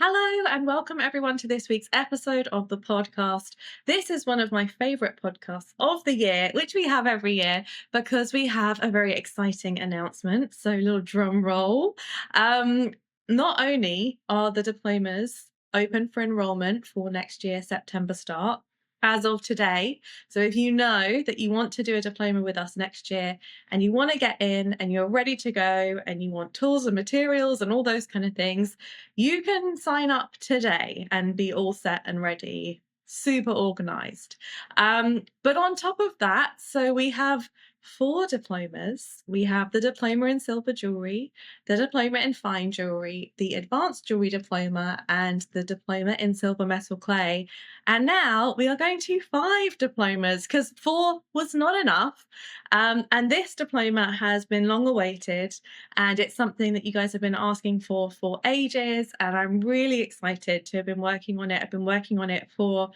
Hello and welcome everyone to this week's episode of the podcast. This is one of my favourite podcasts of the year, which we have every year because we have a very exciting announcement. So, little drum roll. Um, Not only are the diplomas open for enrolment for next year, September start, as of today. So, if you know that you want to do a diploma with us next year and you want to get in and you're ready to go and you want tools and materials and all those kind of things, you can sign up today and be all set and ready, super organized. But on top of that, so we have four diplomas. We have the diploma in silver jewelry, the diploma in fine jewelry, the advanced jewelry diploma, and the diploma in silver metal clay. And now we are going to five diplomas because four was not enough. And this diploma has been long awaited and it's something that you guys have been asking for ages, and I'm really excited to have been working on it. I've been working on it for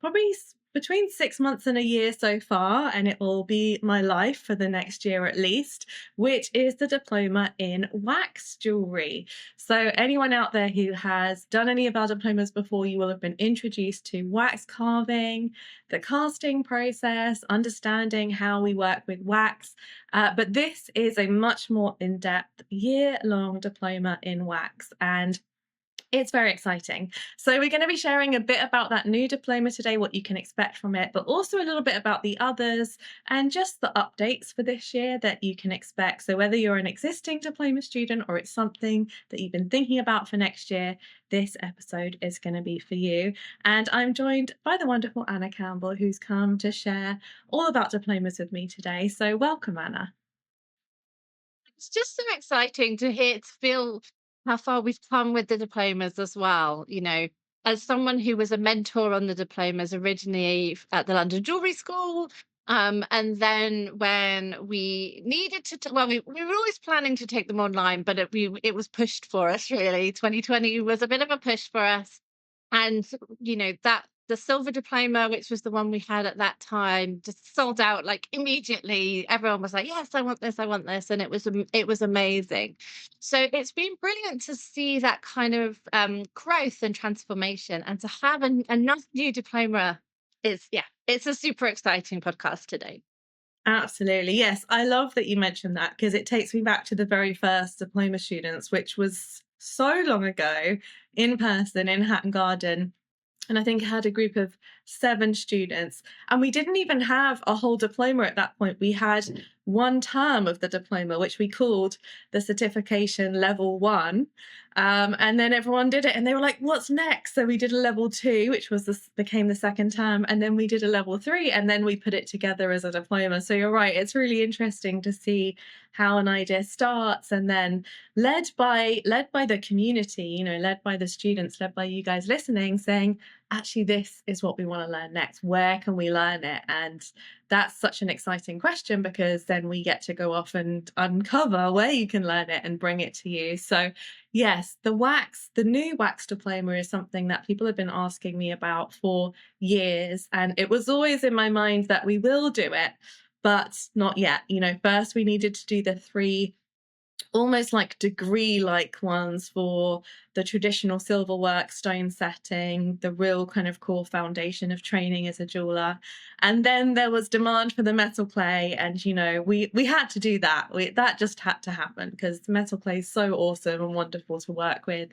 probably between 6 months and a year so far, and it will be my life for the next year at least, which is the diploma in wax jewelry. So, anyone out there who has done any of our diplomas before, you will have been introduced to wax carving, the casting process, understanding how we work with wax. But this is a much more in depth, year long diploma in wax. And it's very exciting. So, we're going to be sharing a bit about that new diploma today, what you can expect from it, but also a little bit about the others and just the updates for this year that you can expect. So, whether you're an existing diploma student or it's something that you've been thinking about for next year, this episode is going to be for you. And I'm joined by the wonderful Anna Campbell, who's come to share all about diplomas with me today. So, welcome, Anna. It's just so exciting to feel how far we've come with the diplomas as well. As someone who was a mentor on the diplomas originally at the London Jewellery School, and then when we needed to, we were always planning to take them online, but it was pushed for us really. 2020 was a bit of a push for us, and that the silver diploma, which was the one we had at that time, just sold out like immediately. Everyone was like, "Yes, I want this, I want this," and it was amazing. So it's been brilliant to see that kind of growth and transformation, and to have another new diploma is, yeah, it's a super exciting podcast today. Absolutely. Yes. I love that you mentioned that because it takes me back to the very first diploma students, which was so long ago in person in Hatton Garden. And I think I had a group of 7 students. And we didn't even have a whole diploma at that point. We had one term of the diploma, which we called the certification level 1. And then everyone did it and they were like, what's next? So we did a level 2, which was became the second term. And then we did a level 3 and then we put it together as a diploma. So you're right. It's really interesting to see how an idea starts and then led by the community, led by the students, led by you guys listening, saying, actually, this is what we want to learn next. Where can we learn it? And that's such an exciting question because then we get to go off and uncover where you can learn it and bring it to you. So, yes, the new wax diploma is something that people have been asking me about for years. And it was always in my mind that we will do it, but not yet. First we needed to do the three almost like degree like ones for the traditional silver work, stone setting, the real kind of core foundation of training as a jeweler. And then there was demand for the metal clay, and we had to do that. That just had to happen because metal clay is so awesome and wonderful to work with.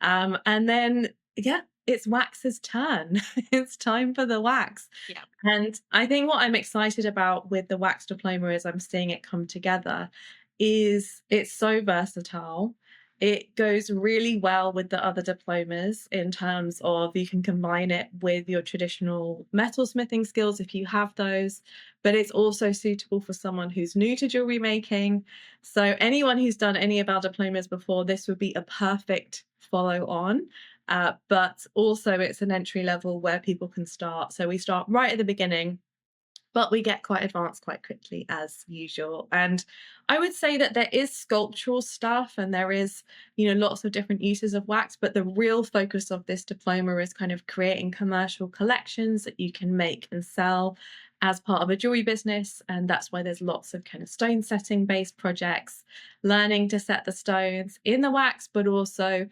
And then yeah, it's wax's turn. It's time for the wax. Yeah. And I think what I'm excited about with the wax diploma is I'm seeing it come together is it's so versatile. It goes really well with the other diplomas in terms of you can combine it with your traditional metalsmithing skills if you have those, but it's also suitable for someone who's new to jewelry making. So anyone who's done any of our diplomas before, this would be a perfect follow on. But also it's an entry level where people can start. So we start right at the beginning, but we get quite advanced quite quickly as usual. And I would say that there is sculptural stuff and there is, lots of different uses of wax, but the real focus of this diploma is kind of creating commercial collections that you can make and sell as part of a jewelry business. And that's why there's lots of kind of stone setting based projects, learning to set the stones in the wax, but also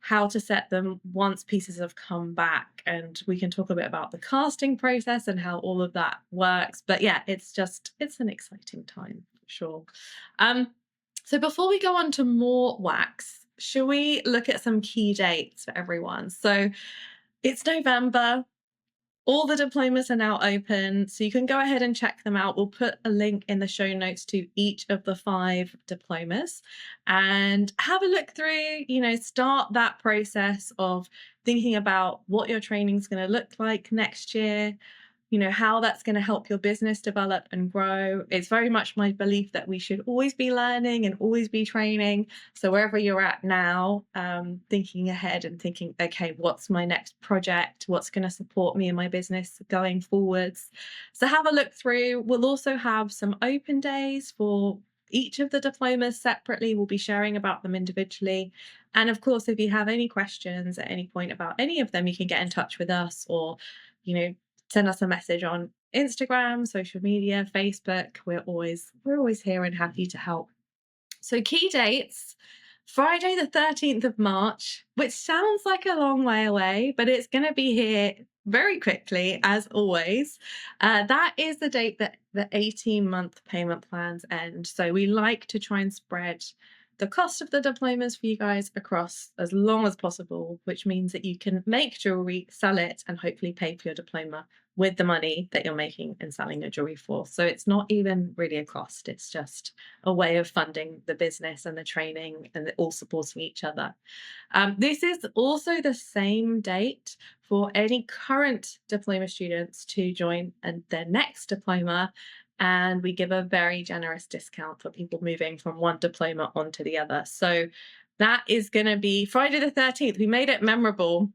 how to set them once pieces have come back. And we can talk a bit about the casting process and how all of that works. But yeah, it's an exciting time for sure. Um, so before we go on to more wax, should we look at some key dates for everyone? So it's November. All the diplomas are now open, so you can go ahead and check them out. We'll put a link in the show notes to each of the 5 diplomas and have a look through, start that process of thinking about what your training is going to look like next year, how that's going to help your business develop and grow. It's very much my belief that we should always be learning and always be training. So wherever you're at now, thinking ahead and thinking, okay, what's my next project? What's going to support me in my business going forwards? So have a look through. We'll also have some open days for each of the diplomas separately. We'll be sharing about them individually. And of course, if you have any questions at any point about any of them, you can get in touch with us or, you know, send us a message on Instagram, social media, Facebook. We're always here and happy to help. So key dates, Friday the 13th of March, which sounds like a long way away, but it's going to be here very quickly, as always. That is the date that the 18-month payment plans end. So we like to try and spread the cost of the diplomas for you guys across as long as possible, which means that you can make jewelry, sell it, and hopefully pay for your diploma with the money that you're making and selling your jewelry for. So it's not even really a cost, it's just a way of funding the business and the training and all supporting each other. This is also the same date for any current diploma students to join their next diploma. And we give a very generous discount for people moving from one diploma onto the other. So that is going to be Friday the 13th. We made it memorable.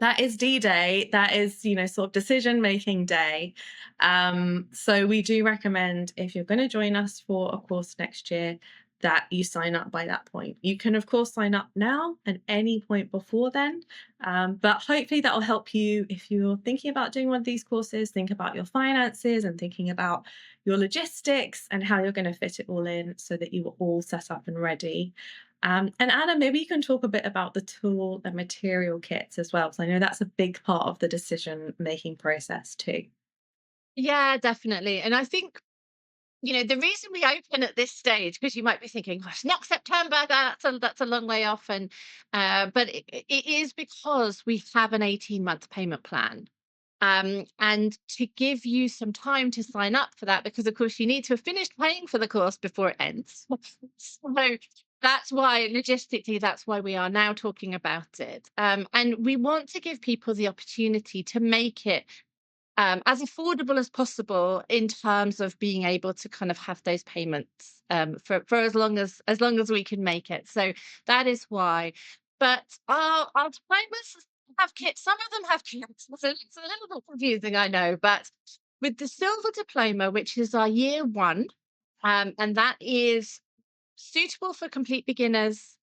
That is D-Day. That is, sort of decision-making day. So we do recommend if you're going to join us for a course next year, that you sign up by that point. You can, of course, sign up now at any point before then. But hopefully that will help you if you're thinking about doing one of these courses, think about your finances and thinking about your logistics and how you're going to fit it all in so that you are all set up and ready. And Anna, maybe you can talk a bit about the tool and material kits as well, because I know that's a big part of the decision-making process too. Yeah, definitely. And I think, the reason we open at this stage, because you might be thinking, gosh, next September, that's a long way off. And but it is because we have an 18-month payment plan. And to give you some time to sign up for that, because of course you need to have finished paying for the course before it ends. So that's why logistically, that's why we are now talking about it. And we want to give people the opportunity to make it as affordable as possible in terms of being able to kind of have those payments for as long as we can make it. So that is why. But our diplomas have kits. Some of them have kits. So it's a little bit confusing, I know. But with the silver diploma, which is our year one, and that is suitable for complete beginners.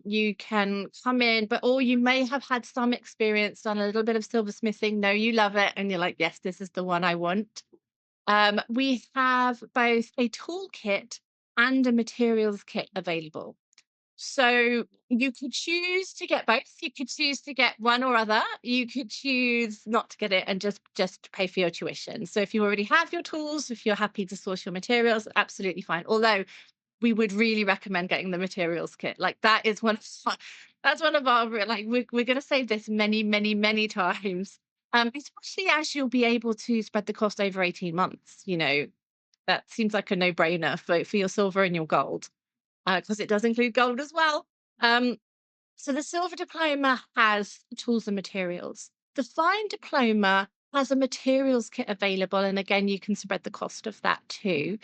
You can come in, or you may have had some experience, done a little bit of silversmithing. No, you love it, and you're like, yes, this is the one I want. We have both a toolkit and a materials kit available. So you could choose to get both. You could choose to get one or other. You could choose not to get it and just pay for your tuition. So if you already have your tools, if you're happy to source your materials, absolutely fine. Although we would really recommend getting the materials kit. Like that is that's one of our like we're going to say this many, many, many times. Especially as you'll be able to spread the cost over 18 months. That seems like a no-brainer for your silver and your gold, because it does include gold as well. Um, so the silver diploma has tools and materials. The fine diploma has a materials kit available, and again, you can spread the cost of that too.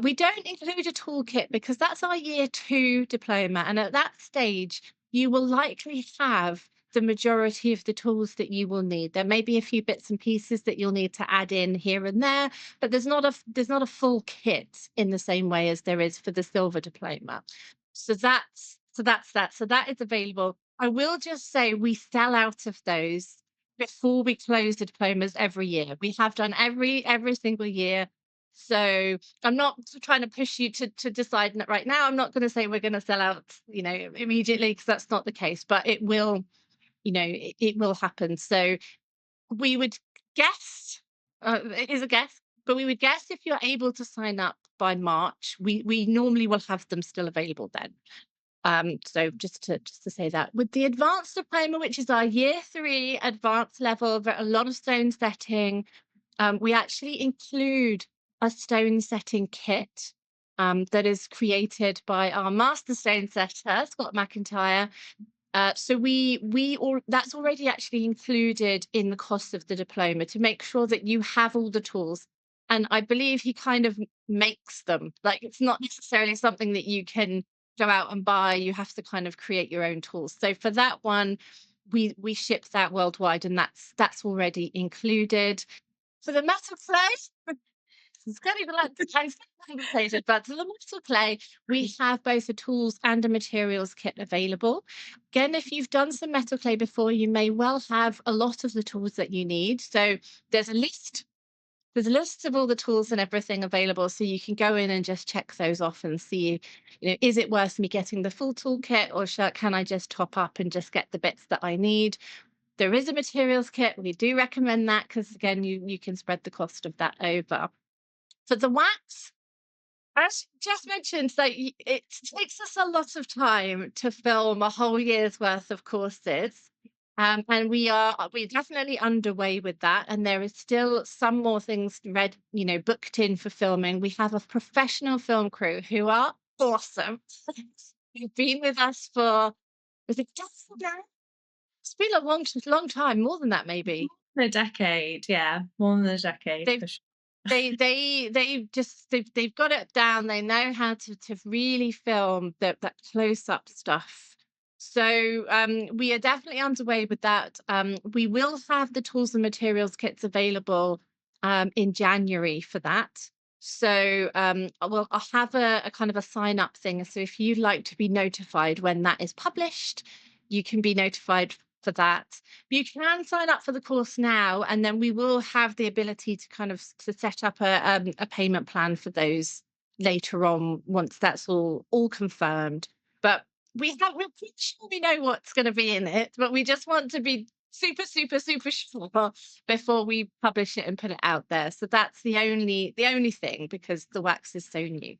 We don't include a toolkit because that's our year two diploma. And at that stage, you will likely have the majority of the tools that you will need. There may be a few bits and pieces that you'll need to add in here and there, but there's not a full kit in the same way as there is for the silver diploma. So that's that. So that is available. I will just say we sell out of those before we close the diplomas every year. We have done every single year. So I'm not trying to push you to decide right now. I'm not going to say we're going to sell out, immediately, because that's not the case, but it will, it will happen. So we would guess, it is a guess, but we would guess if you're able to sign up by March, we normally will have them still available then. So just to say that with the advanced diploma, which is our year 3 advanced level, a lot of stone setting, we actually include a stone setting kit that is created by our master stone setter, Scott McIntyre. So that's already actually included in the cost of the diploma to make sure that you have all the tools. And I believe he kind of makes them. Like, it's not necessarily something that you can go out and buy. You have to kind of create your own tools. So for that one, we ship that worldwide, and that's already included. For the metal clay, it's kind of like complicated, but for the metal clay, we have both a tools and a materials kit available. Again, if you've done some metal clay before, you may well have a lot of the tools that you need. So there's a list. There's a list of all the tools and everything available, so you can go in and just check those off and see, is it worth me getting the full toolkit, or can I just top up and just get the bits that I need? There is a materials kit. We do recommend that because, again, you can spread the cost of that over. For the wax, as just mentioned, that it takes us a lot of time to film a whole year's worth of courses. And we're definitely underway with that. And there is still some more things booked in for filming. We have a professional film crew who are awesome. Who've been with us for, was it just now? It's been a long time, more than that, maybe. A decade, yeah, more than a decade They've for sure. they've got it down. They know how to really film that close-up stuff. So we are definitely underway with that. We will have the tools and materials kits available in January for that. So I'll have a kind of a sign up thing. So if you'd like to be notified when that is published, you can be notified for that. You can sign up for the course now, and then we will have the ability to kind of to set up a payment plan for those later on, once that's all confirmed. But we're pretty sure we know what's going to be in it, but we just want to be super, super, super sure before we publish it and put it out there. So that's the only thing, because the wax is so new.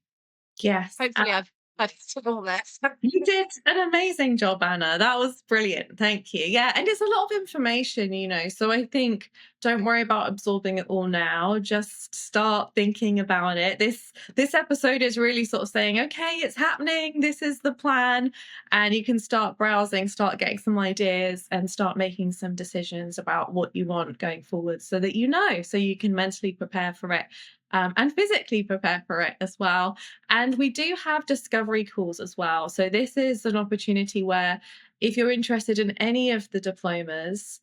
Yes. Hopefully I've said all this. You did an amazing job, Anna. That was brilliant. Thank you. Yeah, and it's a lot of information, so I think don't worry about absorbing it all now. Just start thinking about it. This episode is really sort of saying, okay, it's happening. This is the plan, and you can start browsing, start getting some ideas, and start making some decisions about what you want going forward, so that so you can mentally prepare for it. And physically prepare for it as well. And we do have discovery calls as well. So this is an opportunity where, if you're interested in any of the diplomas,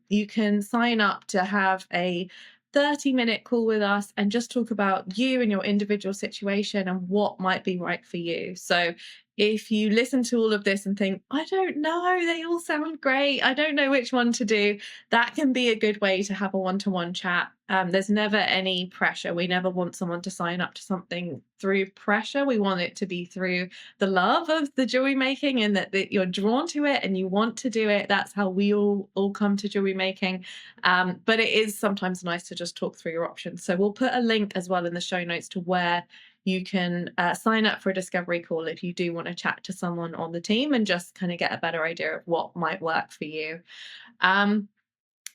you can sign up to have a 30-minute call with us and just talk about you and your individual situation and what might be right for you. So if you listen to all of this and think, I don't know, they all sound great, I don't know which one to do, that can be a good way to have a one-to-one chat. There's never any pressure. We never want someone to sign up to something through pressure. We want it to be through the love of the jewelry making, and that you're drawn to it and you want to do it. That's how we all come to jewelry making. But it is sometimes nice to just talk through your options. So we'll put a link as well in the show notes to where you can sign up for a discovery call if you do want to chat to someone on the team and just kind of get a better idea of what might work for you.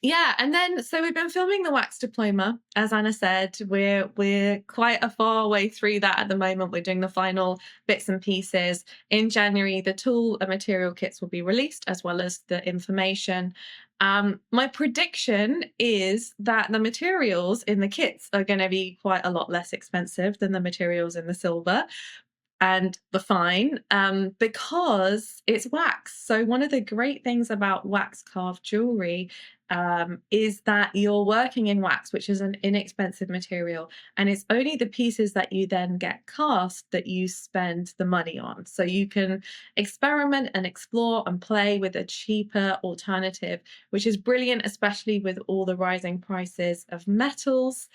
Yeah, and then so we've been filming the Wax Diploma, as Anna said. We're quite a far way through that at the moment. We're doing the final bits and pieces. In January, the tool and material kits will be released, as well as the information. My prediction is that the materials in the kits are going to be quite a lot less expensive than the materials in the silver and the fine, because it's wax. So one of the great things about wax carved jewelry is that you're working in wax, which is an inexpensive material, and it's only the pieces that you then get cast that you spend the money on. So you can experiment and explore and play with a cheaper alternative, which is brilliant, especially with all the rising prices of metals.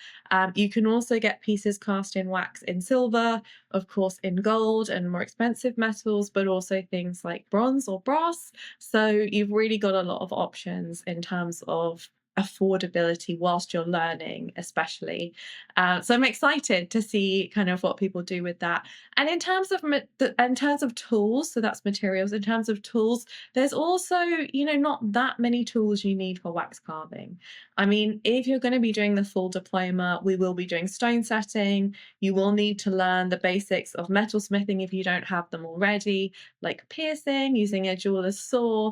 You can also get pieces cast in wax in silver, of course, in gold and more expensive metals, but also things like bronze or brass. So you've really got a lot of options in terms of affordability whilst you're learning, especially. So I'm excited to see kind of what people do with that. And in terms of tools, so that's materials. In terms of tools, there's also, not that many tools you need for wax carving. I mean, if you're going to be doing the full diploma, we will be doing stone setting. You will need to learn the basics of metal smithing if you don't have them already, like piercing, using a jeweler's saw,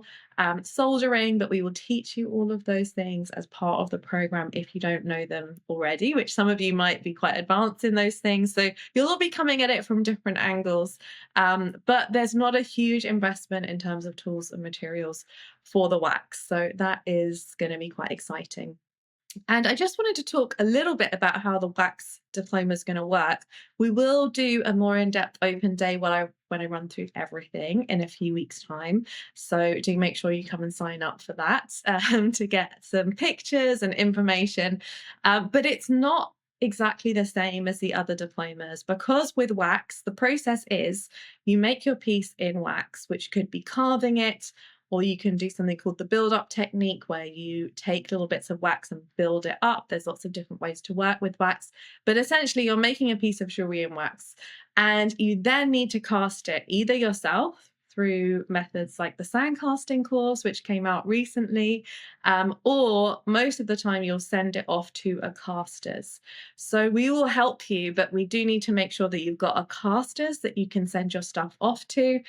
soldering, but we will teach you all of those things as part of the program if you don't know them already, which some of you might be quite advanced in those things. So you'll all be coming at it from different angles. But there's not a huge investment in terms of tools and materials for the wax. So that is going to be quite exciting. And I just wanted to talk a little bit about how the wax diploma is going to work. We will do a more in-depth open day when I run through everything in a few weeks' time. So do make sure you come and sign up for that to get some pictures and information. But it's not exactly the same as the other diplomas, because with wax, the process is you make your piece in wax, which could be carving it, or you can do something called the build up technique, where you take little bits of wax and build it up. There's lots of different ways to work with wax, but essentially you're making a piece of jewelry in wax, and you then need to cast it either yourself through methods like the sand casting course, which came out recently, or most of the time you'll send it off to a casters. So we will help you, but we do need to make sure that you've got a casters that you can send your stuff off to.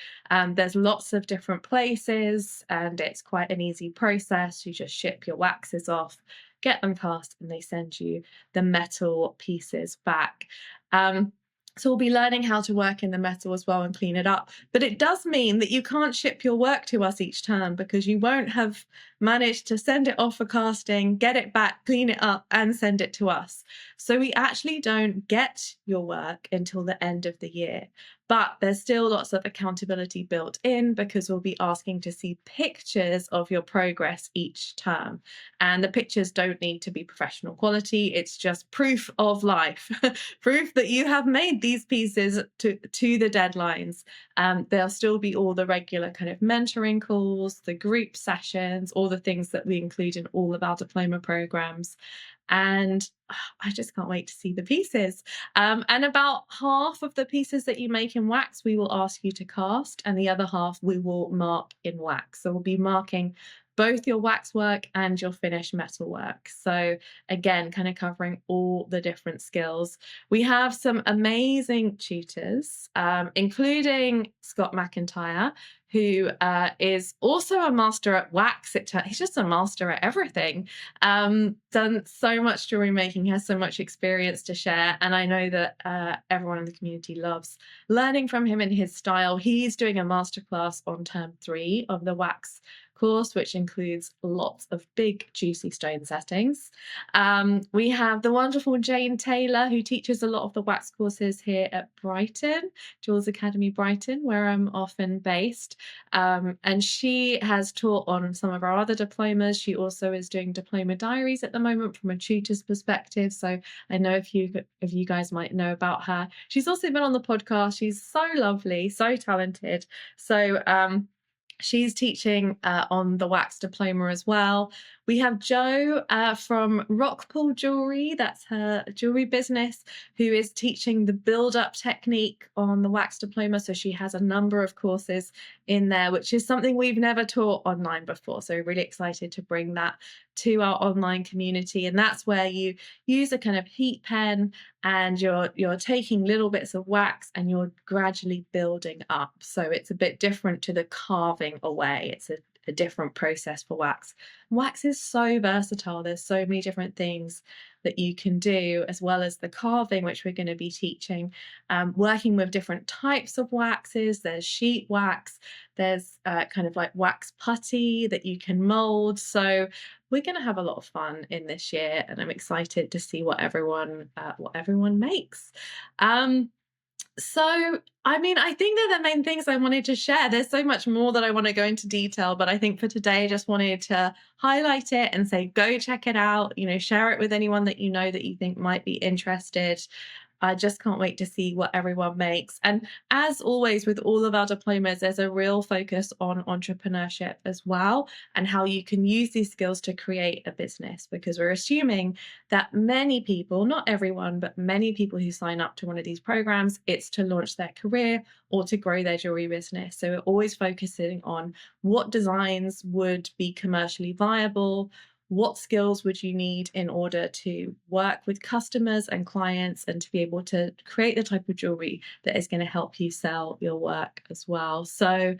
There's lots of different places, and it's quite an easy process. You just ship your waxes off, get them cast, and they send you the metal pieces back. So we'll be learning how to work in the metal as well and clean it up. But it does mean that you can't ship your work to us each term, because you won't have managed to send it off for casting, get it back, clean it up, and send it to us. So we actually don't get your work until the end of the year. But there's still lots of accountability built in, because we'll be asking to see pictures of your progress each term. And the pictures don't need to be professional quality. It's just proof of life, proof that you have made these pieces to the deadlines. There'll still be all the regular kind of mentoring calls, the group sessions, all the things that we include in all of our diploma programs. And I just can't wait to see the pieces. And about half of the pieces that you make in wax, we will ask you to cast, and the other half we will mark in wax. So we'll be marking both your wax work and your finished metal work. So again, kind of covering all the different skills. We have some amazing tutors, including Scott McIntyre, who is also a master at wax. He's just a master at everything. Done so much jewelry making, has so much experience to share. And I know that everyone in the community loves learning from him and his style. He's doing a masterclass on term 3 of the wax course, which includes lots of big, juicy stone settings. We have the wonderful Jane Taylor, who teaches a lot of the wax courses here at Brighton, Jewellers Academy Brighton, where I'm often based. And she has taught on some of our other diplomas. She also is doing diploma diaries at the moment from a tutor's perspective. So I know a few of you guys might know about her. She's also been on the podcast. She's so lovely, so talented. So she's teaching on the wax diploma as well. We have Jo from Rockpool Jewelry, that's her jewelry business, who is teaching the build-up technique on the wax diploma. So she has a number of courses in there, which is something we've never taught online before. So really excited to bring that to our online community. And that's where you use a kind of heat pen, and you're taking little bits of wax and you're gradually building up. So it's a bit different to the carving away. a different process for wax. Wax is so versatile. There's so many different things that you can do, as well as the carving, which we're going to be teaching. Working with different types of waxes. There's sheet wax. There's kind of like wax putty that you can mold. So we're going to have a lot of fun in this year, and I'm excited to see what everyone makes. Um, so, I mean, I think they're the main things I wanted to share. There's so much more that I want to go into detail, but I think for today, I just wanted to highlight it and say, go check it out. Share it with anyone that you know that you think might be interested. I just can't wait to see what everyone makes. And as always, with all of our diplomas, there's a real focus on entrepreneurship as well, and how you can use these skills to create a business, because we're assuming that many people, not everyone, but many people who sign up to one of these programs, it's to launch their career or to grow their jewelry business. So we're always focusing on what designs would be commercially viable. What skills would you need in order to work with customers and clients and to be able to create the type of jewelry that is going to help you sell your work as well? So,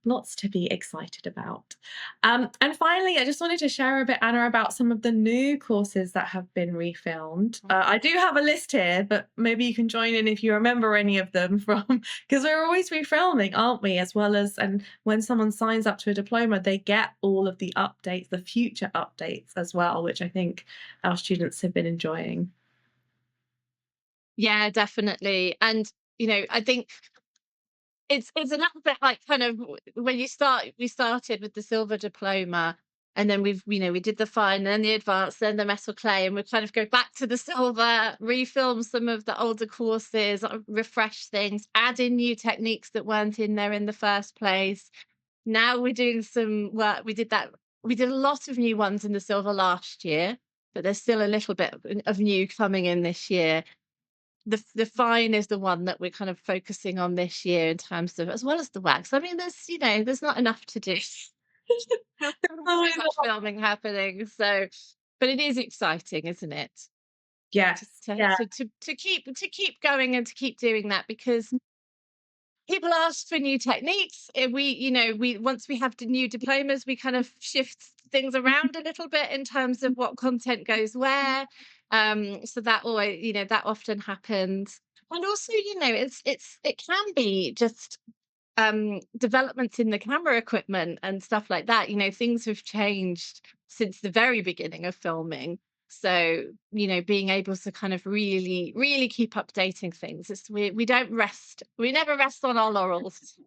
lots to be excited about. And finally, I just wanted to share a bit, Anna, about some of the new courses that have been refilmed. I do have a list here, but maybe you can join in if you remember any of them from, because we're always refilming, aren't we? As well as, and when someone signs up to a diploma, they get all of the updates, the future updates as well, which I think our students have been enjoying. Yeah, definitely. And I think it's a little bit like kind of when we started with the silver diploma, and then we did the fine, then the advanced, then the metal clay, and we kind of go back to the silver, refilm some of the older courses, refresh things, add in new techniques that weren't in there in the first place. Now we're doing some work. We did a lot of new ones in the silver last year, but there's still a little bit of new coming in this year. The fine is the one that we're kind of focusing on this year in terms of, as well as the wax. I mean, there's not enough to do. There's so Always much filming happening. So, but it is exciting, isn't it? To Yes, to yeah. to keep going and to keep doing that, because people ask for new techniques. We once we have the new diplomas, we kind of shift things around a little bit in terms of what content goes where. So that always, that often happens. And also, it can be just developments in the camera equipment and stuff like that. Things have changed since the very beginning of filming. So, being able to kind of really, really keep updating things. We don't rest. We never rest on our laurels.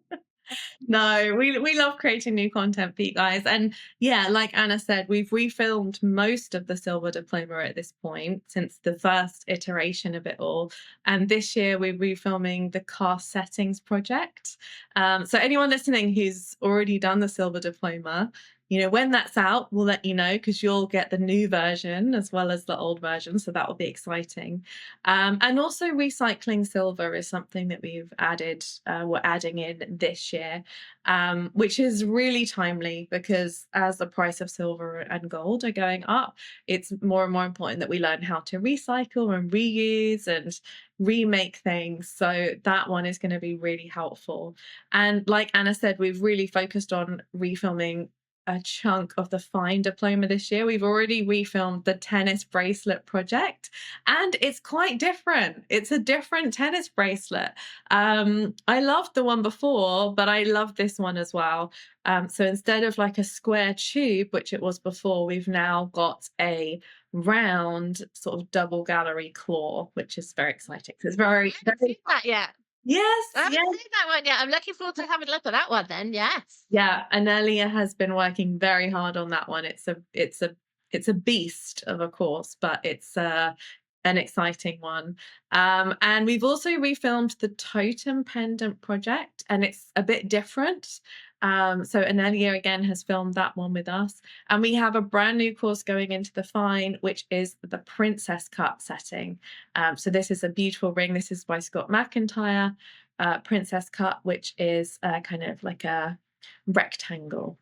No, we love creating new content for you guys. And yeah, like Anna said, we've refilmed most of the silver diploma at this point since the first iteration of it all. And this year we're refilming the cast settings project. So anyone listening who's already done the silver diploma, when that's out, we'll let you know, because you'll get the new version as well as the old version. So that will be exciting. And also recycling silver is something that we're adding in this year, which is really timely, because as the price of silver and gold are going up, it's more and more important that we learn how to recycle and reuse and remake things. So that one is going to be really helpful. And like Anna said, we've really focused on refilming a chunk of the fine diploma this year. We've already refilmed the tennis bracelet project, and it's quite different. It's a different tennis bracelet. I loved the one before, but I love this one as well. So instead of like a square tube, which it was before, we've now got a round sort of double gallery claw, which is very exciting. So it's I very, haven't very, seen that yet. yes, I haven't yes. seen that one yet. I'm looking forward to having a look at that one then. Yes. Yeah, Anelia has been working very hard on that one. It's a beast of a course, but it's an exciting one. And we've also refilmed the totem pendant project, and it's a bit different. So Anelia again has filmed that one with us, and we have a brand new course going into the fine, which is the princess cut setting. So this is a beautiful ring. This is by Scott McIntyre. Princess cut, which is kind of like a rectangle.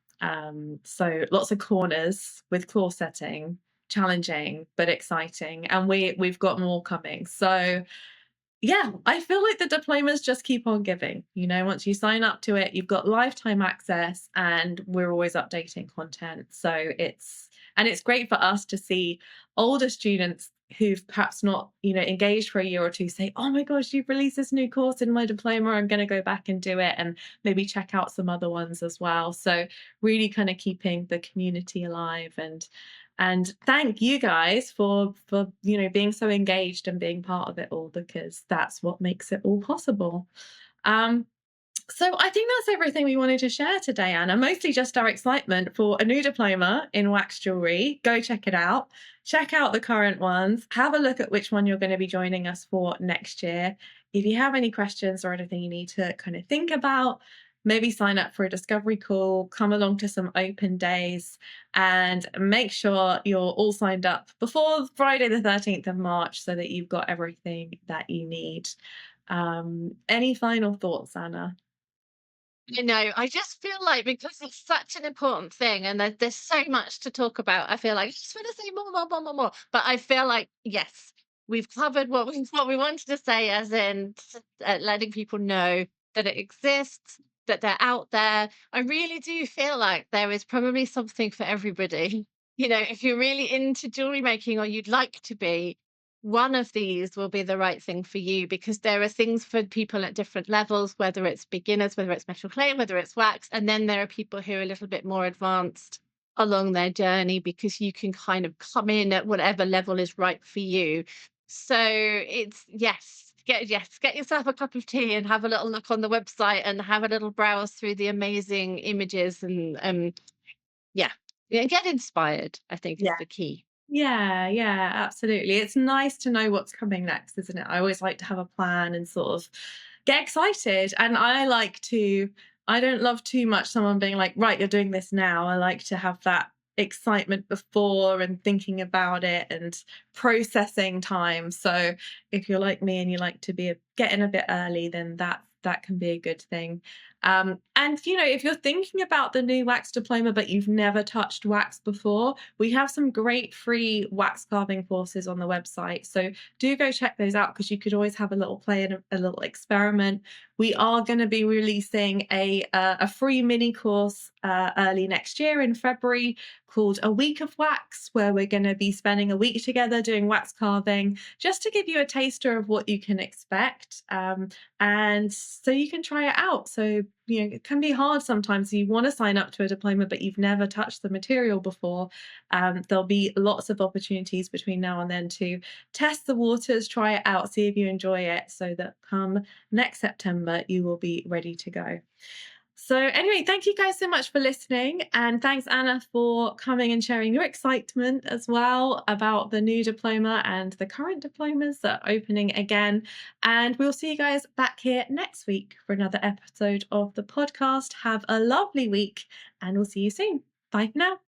So lots of corners with claw setting, challenging but exciting, and we've got more coming. So Yeah, I feel like the diplomas just keep on giving. Once you sign up to it, you've got lifetime access and we're always updating content. So it's great for us to see older students who've perhaps not, engaged for a year or two say, "Oh my gosh, you've released this new course in my diploma. I'm going to go back and do it," and maybe check out some other ones as well. So really kind of keeping the community alive, and thank you guys for being so engaged and being part of it all, because that's what makes it all possible. um so I think that's everything we wanted to share today, Anna. Mostly just our excitement for a new diploma in wax jewelry. Go check it out. Check out the current ones. Have a look at which one you're going to be joining us for next year. If you have any questions or anything you need to kind of think about, maybe sign up for a discovery call, come along to some open days, and make sure you're all signed up before Friday, the 13th of March, so that you've got everything that you need. Any final thoughts, Anna? I just feel like because it's such an important thing and there's so much to talk about, I feel like I just want to say more, more, more, more, more. But I feel like, yes, we've covered what we wanted to say, as in letting people know that it exists, that they're out there. I really do feel like there is probably something for everybody. If you're really into jewelry making or you'd like to be, one of these will be the right thing for you, because there are things for people at different levels, whether it's beginners, whether it's metal clay, whether it's wax. And then there are people who are a little bit more advanced along their journey, because you can kind of come in at whatever level is right for you. So it's get yourself a cup of tea and have a little look on the website and have a little browse through the amazing images, and yeah. Yeah, get inspired, I think, is Yeah. the key. Yeah, yeah, absolutely. It's nice to know what's coming next, isn't it? I always like to have a plan and sort of get excited. And I don't love too much someone being like, "Right, you're doing this now." I like to have that excitement before and thinking about it and processing time. So if you're like me and you like to be getting a bit early, then that can be a good thing. And if you're thinking about the new wax diploma but you've never touched wax before, we have some great free wax carving courses on the website. So do go check those out, because you could always have a little play and a little experiment. We are going to be releasing a free mini course early next year in February, called A Week of Wax, where we're going to be spending a week together doing wax carving, just to give you a taster of what you can expect. And so you can try it out. So, it can be hard sometimes. You want to sign up to a diploma, but you've never touched the material before. There'll be lots of opportunities between now and then to test the waters, try it out, see if you enjoy it, so that come next September, you will be ready to go. So, anyway, thank you guys so much for listening. And thanks, Anna, for coming and sharing your excitement as well about the new diploma and the current diplomas that are opening again. And we'll see you guys back here next week for another episode of the podcast. Have a lovely week, and we'll see you soon. Bye for now.